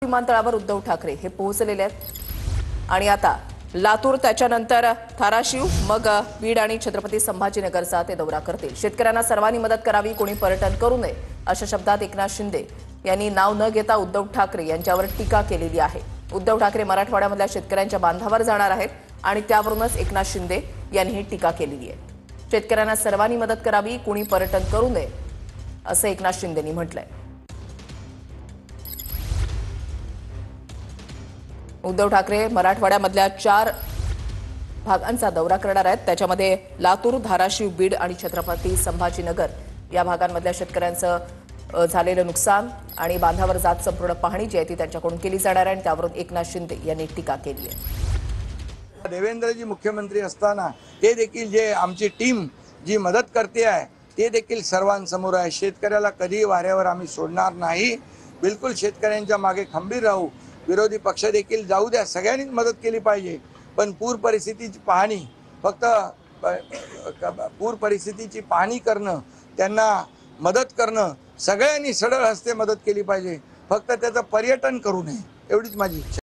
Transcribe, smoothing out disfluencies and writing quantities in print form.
विमानतळावर उद्धव ठाकरे हे पोहोचलेले आहेत आणि आता लातूर, त्याच्यानंतर धाराशिव, मग बीड आणि छत्रपती संभाजीनगरचा ते दौरा करतील। शेतकऱ्यांना सर्वांनी मदत करावी, कोणी पर्यटन करू नये अशा शब्दात एकनाथ शिंदे यांनी नाव न घेता उद्धव ठाकरे यांच्यावर टीका केलेली आहे। उद्धव ठाकरे मराठवाड्यामधल्या शेतकऱ्यांच्या बांधावर जाणार आहेत आणि त्यावरूनच एकनाथ शिंदे यांनी ही टीका केलेली आहे। शेतकऱ्यांना सर्वांनी मदत करावी, कोणी पर्यटन करू नये असं एकनाथ शिंदेंनी म्हटलंय। उद्धव ठाकरे मराठवाड्यामधल्या 4 भागांचा दौरा करणार आहेत। त्याच्यामध्ये लातूर, धाराशिव, बीड आणि छत्रपती संभाजीनगर या भागांमधल्या शेतकऱ्यांचं झालेलं नुकसान आणि बांधावर जात संपूर्ण पाहणी जी आहे ती त्यांच्याकडून केली जाणार आहे आणि त्यावरून एकनाथ शिंदे यांनी टीका केली आहे। देवेंद्रजी मुख्यमंत्री असताना ते देखील जे आमची टीम जी मदत करते आहे ते देखील सर्वांसमोर आहे। शेतकऱ्याला कधी वाऱ्यावर आम्ही सोडणार नाही, बिलकुल शेतकऱ्यांच्या मागे खंबीर राहू। विरोधी पक्ष देखील जाऊ द्या, सगळ्यांनीच मदत केली पाहिजे, पण पूर परिस्थितीची पाहणी फक्त पूर परिस्थितीची पाहणी करणं, त्यांना मदत करणं, सगळ्यांनी सरळ हस्ते मदत केली पाहिजे, फक्त त्याचं पर्यटन करू नये एवढीच माझी इच्छा।